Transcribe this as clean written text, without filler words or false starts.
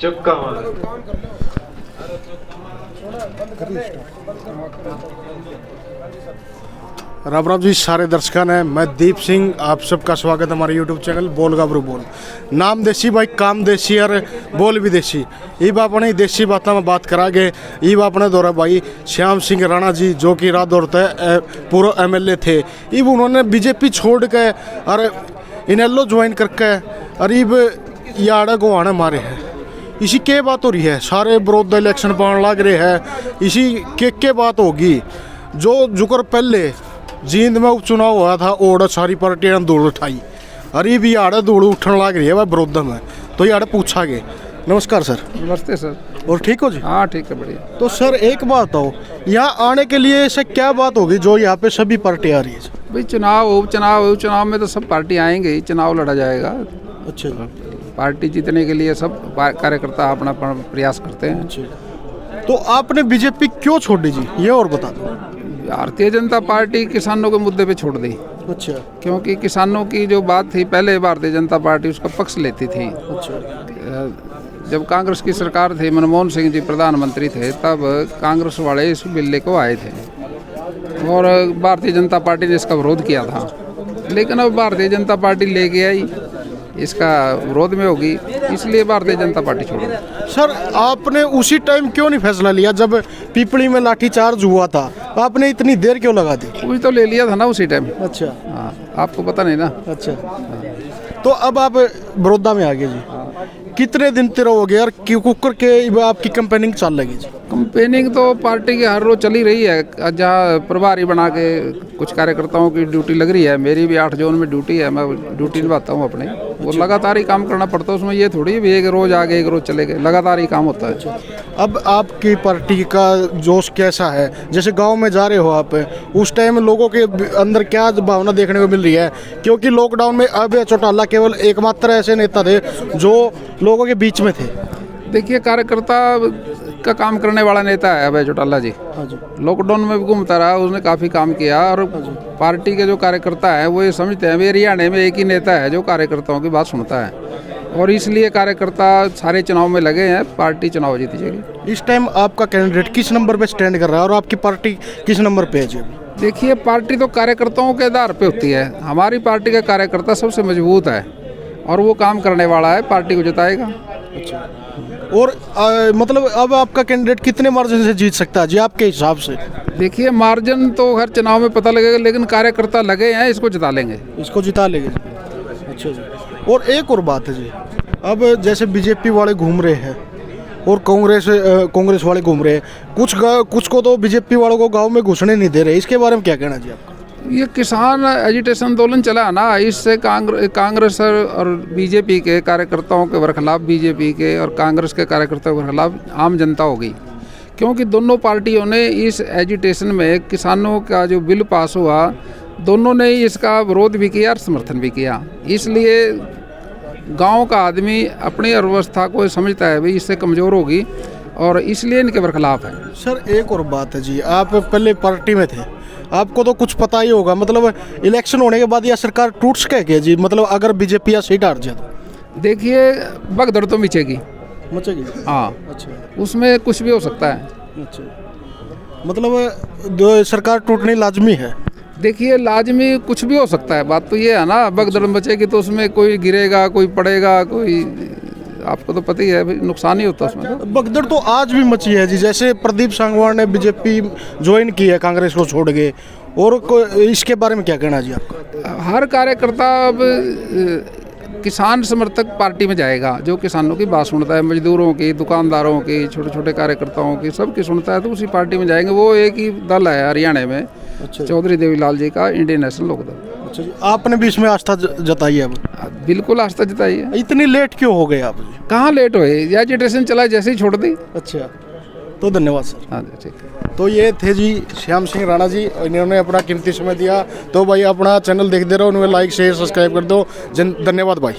चक्का मार। राम राम जी सारे दर्शकों ने, मैं दीप सिंह, आप सबका स्वागत है हमारे यूट्यूब चैनल बोल गाबरू बोल। नाम देसी भाई, काम देसी और बोल भी देसी। इब अपने देसी बातों में बात करागे। इब अपने दौरा भाई श्याम सिंह राणा जी, जो कि रात दौड़ते पूर्व MLA थे। इब उन्होंने बीजेपी छोड़ के और इनेलो ज्वाइन करके और इब याड़ा को आने मारे हैं। इसी के बात हो रही है, सारे विरोध इलेक्शन पाने लग रहे हैं। इसी के बात होगी जो जुकर पहले जींद में उपचुनाव हुआ था और सारी पार्टियां ने धूल उठाई। अरे भी यार धूल उठने लग रही है वह विरोध में, तो यार पूछा गए। नमस्कार सर। नमस्ते सर। और ठीक हो जी? हाँ ठीक है, बढ़िया। तो सर एक बात हो, यहाँ आने के लिए ऐसे क्या बात होगी जो यहाँ पे सभी पार्टी आ रही है? भाई चुनाव में तो सब पार्टी आएंगे ही, चुनाव लड़ा जाएगा। अच्छा। पार्टी जीतने के लिए सब कार्यकर्ता अपना प्रयास करते हैं। अच्छा, तो आपने बीजेपी क्यों छोड़ी जी, ये और बता दो। भारतीय जनता पार्टी किसानों के मुद्दे पे छोड़ दी। अच्छा। क्योंकि किसानों की जो बात थी, पहले भारतीय जनता पार्टी उसका पक्ष लेती थी। अच्छा। जब कांग्रेस की सरकार थी, मनमोहन सिंह जी प्रधानमंत्री थे, तब कांग्रेस वाले इस बिल लेकर आए थे और भारतीय जनता पार्टी ने इसका विरोध किया था। लेकिन अब भारतीय जनता पार्टी लेके आई, इसका विरोध में होगी, इसलिए भारतीय जनता पार्टी छोड़ दी। सर आपने उसी टाइम क्यों नहीं फैसला लिया जब पीपली में लाठीचार्ज हुआ था? आपने इतनी देर क्यों लगा दी? कुछ तो ले लिया था ना उसी टाइम। अच्छा। हाँ, आपको पता नहीं ना। अच्छा। तो अब आप बड़ौदा में आ गए जी, कितने दिन तक रहोगे और कुकर के आपकी कैंपेनिंग चल लगी जी? कैंपेनिंग तो पार्टी की हर रोज चली रही है। जहाँ प्रभारी बना के कुछ कार्यकर्ताओं की ड्यूटी लग रही है, मेरी भी 8 जोन में ड्यूटी है, मैं ड्यूटी निभाता हूँ अपने। वो लगातार ही काम करना पड़ता है, उसमें ये थोड़ी भी एक रोज आ गए एक रोज चले गए, लगातार ही काम होता है। अब आपकी पार्टी का जोश कैसा है? जैसे गांव में जा रहे हो आप, उस टाइम लोगों के अंदर क्या भावना देखने को मिल रही है? क्योंकि लॉकडाउन में अभय चौटाला केवल एकमात्र ऐसे नेता थे जो लोगों के बीच में थे। देखिए, कार्यकर्ता का काम करने वाला नेता है अभय चौटाला जी। लॉकडाउन में भी घूमता रहा, उसने काफ़ी काम किया और पार्टी के जो कार्यकर्ता है वो ये समझते हैं मेरे हरियाणा में एक ही नेता है जो कार्यकर्ताओं की बात सुनता है, और इसलिए कार्यकर्ता सारे चुनाव में लगे हैं। पार्टी चुनाव जीती जाएगी। इस टाइम आपका कैंडिडेट किस नंबर पे स्टैंड कर रहा है और आपकी पार्टी किस नंबर पे है जी? देखिए, पार्टी तो कार्यकर्ताओं के आधार पे होती है। हमारी पार्टी का कार्यकर्ता सबसे मजबूत है और वो काम करने वाला है, पार्टी को जिताएगा। अच्छा। और मतलब अब आपका कैंडिडेट कितने मार्जिन से जीत सकता है जी आपके हिसाब से? देखिए, मार्जिन तो हर चुनाव में पता लगेगा, लेकिन कार्यकर्ता लगे हैं, इसको जिता लेंगे। इसको जिता लेंगे। अच्छा जी। और एक और बात है जी, अब जैसे बीजेपी वाले घूम रहे हैं और कांग्रेस वाले घूम रहे हैं, कुछ को तो बीजेपी वालों को गांव में घुसने नहीं दे रहे, इसके बारे में क्या कहना जी आपका? ये किसान एजिटेशन आंदोलन चला ना, इससे कांग्रेस और बीजेपी के कार्यकर्ताओं के बरखिलाफ, बीजेपी के और कांग्रेस के कार्यकर्ताओं के खिलाफ आम जनता हो गई। क्योंकि दोनों पार्टियों ने इस एजिटेशन में, किसानों का जो बिल पास हुआ, दोनों ने इसका विरोध भी किया और समर्थन भी किया। इसलिए गांव का आदमी अपनी अर्थव्यवस्था को समझता है भाई इससे कमज़ोर होगी, और इसलिए इनके बरखिलाफ है। सर एक और बात है जी, आप पहले पार्टी में थे, आपको तो कुछ पता ही होगा। मतलब इलेक्शन होने के बाद यह सरकार टूट सकेगी जी? मतलब अगर बीजेपी या सीट हार जाए तो? देखिए, भगदड़ तो मचेगी। हाँ। अच्छा। उसमें कुछ भी हो सकता है। अच्छा। मतलब सरकार टूटनी लाजमी है? देखिए, लाजमी कुछ भी हो सकता है। बात तो ये है ना, भगदड़ मचेगी तो उसमें कोई गिरेगा, कोई पड़ेगा, कोई, आपको तो पता ही है, नुकसान ही होता है उसमें। भगदड़ तो आज भी मची है जी। जैसे प्रदीप सांगवान ने बीजेपी ज्वाइन की है, कांग्रेस को छोड़ के, और इसके बारे में क्या कहना जी आपका? हर कार्यकर्ता अब किसान समर्थक पार्टी में जाएगा, जो किसानों की बात सुनता है, मजदूरों की, दुकानदारों की, छोटे छोटे कार्यकर्ताओं की, सबकी सुनता है, तो उसी पार्टी में जाएंगे। वो एक ही दल है हरियाणा में। अच्छा। चौधरी देवीलाल जी का इंडियन नेशनल लोकदल। अच्छा जी। आपने भी इसमें आस्था जताई है? अब बिल्कुल आस्था जताई है। इतनी लेट क्यों हो गए आप? कहाँ लेट हुए, एजिटेशन चला जैसे ही छोड़ दी। अच्छा, तो धन्यवाद सर। हाँ जी, ठीक है। तो ये थे जी श्याम सिंह राणा जी, इन्होंने अपना कीमती समय दिया। तो भाई अपना चैनल देखते रहो, उन्हें लाइक शेयर सब्सक्राइब कर दो। धन्यवाद भाई।